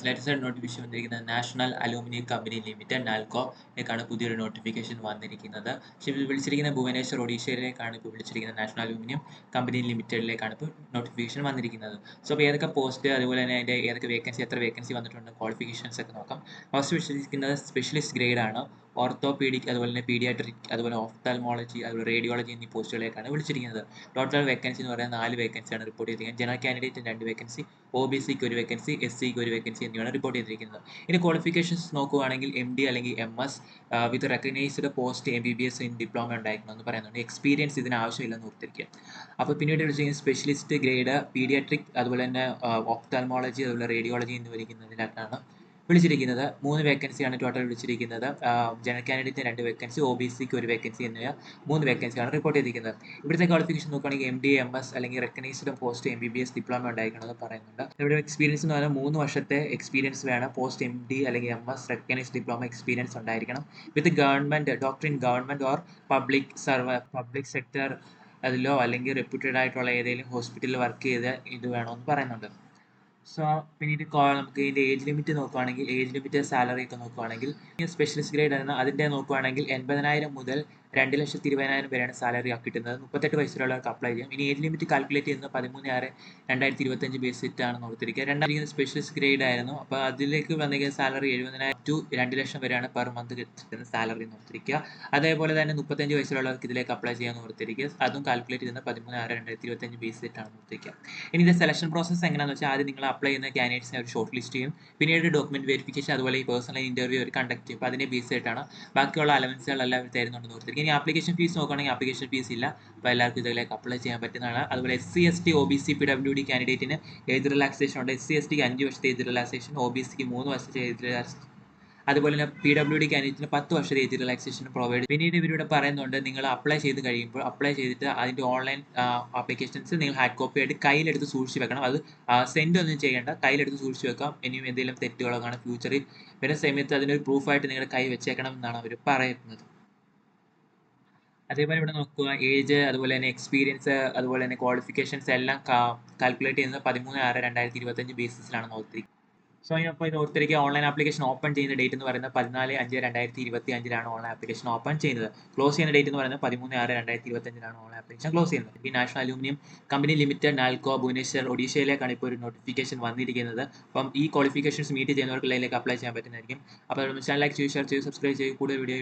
Latest notification വന്നിരിക്കുന്നത് national aluminium company limited നാൽക്കോയിലേക്കാണ് പുതിയൊരു notification വന്നിരിക്കുന്നത്. പക്ഷേ ഇത് വിളിച്ചിരിക്കുന്ന ഭുവനേശ്വർ ഒഡീഷയിലേക്കാണ് ഇപ്പോൾ വിളിച്ചിരിക്കുന്നത്. നാഷണൽ അലൂമിനിയം കമ്പനി ലിമിറ്റഡിലേക്കാണ് ഇപ്പോൾ നോട്ടിഫിക്കേഷൻ വന്നിരിക്കുന്നത്. സോ അപ്പോൾ ഏതൊക്കെ പോസ്റ്റ്, അതുപോലെ തന്നെ അതിൻ്റെ ഏതൊക്കെ വേക്കൻസി, എത്ര വേക്കൻസി വന്നിട്ടുണ്ട്, ക്വാളിഫിക്കേഷൻസ് ഒക്കെ നോക്കാം. ഫസ്റ്റ് വിളിച്ചിരിക്കുന്നത് സ്പെഷ്യലിസ്റ്റ് ഗ്രേഡ് ആണ്. ഓർത്തോപീഡിക്, അതുപോലെ തന്നെ പീഡിയാട്രിക്, അതുപോലെ ഓഫ്താൽമോളജി, അതുപോലെ റേഡിയോളജി എന്നീ പോസ്റ്റുകളിലേക്കാണ് വിളിച്ചിരിക്കുന്നത്. ടോട്ടൽ വേക്കൻസി എന്ന് പറയുന്നത് 4 വേക്കൻസിയാണ് റിപ്പോർട്ട് ചെയ്തിരിക്കുന്നത്. ജനറൽ കാൻഡിഡേറ്റ് 2 വേക്കൻസി, OBCക്ക് 1 വേക്കൻസി, SCക്ക് 1 വേക്കൻസി എന്നിവയാണ് റിപ്പോർട്ട് ചെയ്തിരിക്കുന്നത്. ഇനി ക്വാളിഫിക്കേഷൻസ് നോക്കുകയാണെങ്കിൽ MD അല്ലെങ്കിൽ MS with recognised post MBBS in diploma ഉണ്ടായിരിക്കണമെന്ന് പറയുന്നുണ്ട്. എക്സ്പീരിയൻസ് ഇതിന് ആവശ്യമില്ലെന്ന് ഓർത്തിരിക്കുക. അപ്പോൾ പിന്നീട് വിളിച്ചിരിക്കുന്നത് സ്പെഷ്യലിസ്റ്റ് ഗ്രേഡ് പീഡിയാട്രിക്, അതുപോലെ തന്നെ ഓഫ്താൽമോളജി, അതുപോലെ റേഡിയോളജി എന്നിവ വിളിക്കുന്നതിനായിട്ടാണ് വിളിച്ചിരിക്കുന്നത്. 3 വേക്കൻസിയാണ് ടോട്ടൽ വിളിച്ചിരിക്കുന്നത്. ജനറൽ കാൻഡിഡേറ്റ് 2 വേക്കൻസി, OBCക്ക് 1 വേക്കൻസി എന്നിവ 3 വേക്കൻസിയാണ് റിപ്പോർട്ട് ചെയ്തിരിക്കുന്നത്. ഇവിടുത്തെ ക്വാളിഫിക്കേഷൻ നോക്കുകയാണെങ്കിൽ MD, MS അല്ലെങ്കിൽ റെക്കഗ്നൈസ്ഡ് പോസ്റ്റ് MBBS ഡിപ്ലോമ ഉണ്ടായിരിക്കണമെന്ന് പറയുന്നുണ്ട്. ഇവിടെ എക്സ്പീരിയൻസ് എന്ന് പറഞ്ഞാൽ 3 വർഷത്തെ എക്സ്പീരിയൻസ് വേണം. പോസ്റ്റ് MD അല്ലെങ്കിൽ MS റെക്കഗ്നൈസ്ഡ് ഡിപ്ലോമ എക്സ്പീരിയൻസ് ഉണ്ടായിരിക്കണം. With government doctor in government or public sector അതിലോ അല്ലെങ്കിൽ റെപ്യൂട്ടഡ് ആയിട്ടുള്ള ഏതെങ്കിലും ഹോസ്പിറ്റലിൽ വർക്ക് ചെയ്ത് ഇത് വേണമെന്ന് പറയുന്നുണ്ട്. സോ പിന്നീട് നമുക്ക് ഇതിൻ്റെ ഏജ് ലിമിറ്റ് നോക്കുകയാണെങ്കിൽ, ഏജ് ലിമിറ്റ്, സാലറി ഒക്കെ നോക്കുകയാണെങ്കിൽ സ്പെഷ്യലിസ്റ്റ് ഗ്രേഡ് ആണ്. അതിൻ്റെ നോക്കുകയാണെങ്കിൽ 80,000 മുതൽ 2,20,000 വരെയാണ് സാലറി കിട്ടുന്നത്. 38 വയസ്സിലുള്ളവർക്ക് അപ്ലൈ ചെയ്യാം. ഇനി ഏജ് ലിമിറ്റ് കാൽക്കുലേറ്റ് ചെയ്യുന്നത് 13/6/2025 ബേസ് ആണെന്ന് ഓർത്തിരിക്കുക. രണ്ടാമത് സ്പെഷ്യലിസ്റ്റ് ഗ്രേഡ് ആയിരുന്നു. അപ്പോൾ അതിലേക്ക് വന്നിരിക്കുന്ന സാലറി 70,000 ടു 2 ലക്ഷം വരെയാണ് പെർ മന്ത് കിട്ടുന്ന സാലറി എന്ന് ഓർത്തിരിക്കുക. അതേപോലെ തന്നെ 35 വയസ്സിലുള്ളവർക്ക് ഇതിലേക്ക് അപ്ലൈ ചെയ്യാമെന്ന് ഓർത്തിരിക്കുക. അതും കാൽക്കുലേറ്റ് ചെയ്യുന്നത് 13/6/2025 ബേസ് ആണെന്ന് ഓർത്തിരിക്കുക. ഇനി ഇതിൻ്റെ സെലക്ഷൻ പ്രോസസ്സ് എങ്ങനെയാണെന്ന് വെച്ചാൽ ആദ്യം നിങ്ങൾ അപ്ലൈ ചെയ്യുന്ന കാൻഡിഡേറ്റ്സിനെ ഒരു ഷോർട്ട് ലിസ്റ്റ് ചെയ്യും. പിന്നീട് ഡോക്യുമെന്റ് വെരിഫിക്കേഷൻ, അതുപോലെ ഈ പേഴ്സണൽ ഇന്റർവ്യൂ അവർ കണ്ടക്ട് ചെയ്യും. അപ്പോൾ അതിനെ ബേസ് ആയിട്ടാണ് ബാക്കിയുള്ള അലവൻസുകളെല്ലാം അവർ തരുന്നുണ്ടെന്ന് ഓർത്തിരിക്കുക. ഇനി ആപ്ലിക്കേഷൻ ഫീസ് നോക്കുകയാണെങ്കിൽ ആപ്ലിക്കേഷൻ ഫീസ് ഇല്ല. അപ്പോൾ എല്ലാവർക്കും ഇതിലേക്ക് അപ്ലൈ ചെയ്യാൻ പറ്റുന്നതാണ്. അതുപോലെ SC, ST, OBC, PWD കാൻഡിഡേറ്റിന് ഏജ് റിലാക്സേഷൻ ഉണ്ട്. SC, STക്ക് 5 വർഷത്തെ ഏജ് റിലാക്സേഷൻ, OBCക്ക് 3 വർഷത്തെ ഏജ് റിലാക്സേഷൻ, അതുപോലെ തന്നെ PWD കാൻഡിഡേറ്റിന് 10 വർഷത്തെ ഏജ് റിലാക്സേഷൻ പ്രൊവൈഡ്. പിന്നീട് ഇവരുടെ പറയുന്നുണ്ട്, നിങ്ങൾ അപ്ലൈ ചെയ്ത് കഴിയുമ്പോൾ അപ്ലൈ ചെയ്തിട്ട് അതിൻ്റെ ഓൺലൈൻ ആപ്ലിക്കേഷൻസ് നിങ്ങൾ ഹാർഡ് കോപ്പി ആയിട്ട് കയ്യിലെടുത്ത് സൂക്ഷിച്ച് വെക്കണം. അത് സെൻഡ് ഒന്നും ചെയ്യേണ്ട, കയ്യിലെടുത്ത് സൂക്ഷിച്ച് വെക്കാം. ഇനിയും എന്തെങ്കിലും തെറ്റുകളോ കാണാൻ ഫ്യൂച്ചറിൽ വരുന്ന സമയത്ത് അതിനൊരു പ്രൂഫായിട്ട് നിങ്ങളുടെ കൈ വെച്ചേക്കണം എന്നാണ് അവർ പറയുന്നത്. അതേപോലെ ഇവിടെ നോക്കുക, ഏജ്, അതുപോലെ തന്നെ എക്സ്പീരിയൻസ്, അതുപോലെ തന്നെ ക്വാളിഫിക്കേഷൻസ് എല്ലാം കാൽക്കുലേറ്റ് ചെയ്യുന്നത് 13/6/2025 ബേസിസിലാണെന്ന് ഓർത്തിരിക്കുക. സോ അപ്പോൾ ഇത് ഓർത്തിരിക്കുക. ഓൺലൈൻ ആപ്ലിക്കേഷൻ ഓപ്പൺ ചെയ്യുന്ന ഡേറ്റ് എന്ന് പറയുന്നത് 14/5/2025 ഓൺലൈൻ ആപ്ലിക്കേഷൻ ഓപ്പൺ ചെയ്യുന്നത്. ക്ലോസ് ചെയ്യുന്ന ഡേറ്റ് എന്ന് പറയുന്നത് 13/6/2025 ഓൺലൈൻ ആപ്ലിക്കേഷൻ ക്ലോസ് ചെയ്യുന്നത്. ഈ national aluminium company limited NALCO Bhubaneswar ഒഡീഷയിലേക്കാണ് ഇപ്പോൾ ഒരു നോട്ടിഫിക്കേഷൻ വന്നിരിക്കുന്നത്. അപ്പം ഈ ക്വാളിഫിക്കേഷൻസ് മീറ്റ് ചെയ്യുന്നവർക്ക് ഇതിലേക്ക് അപ്ലൈ ചെയ്യാൻ പറ്റുന്നതായിരിക്കും. അപ്പോൾ ചാനൽ ലൈക്ക് ചെയ്യൂ, ഷെയർ ചെയ്യൂ, സബ്സ്ക്രൈബ് ചെയ്യൂ. കൂടുതൽ വീഡിയോ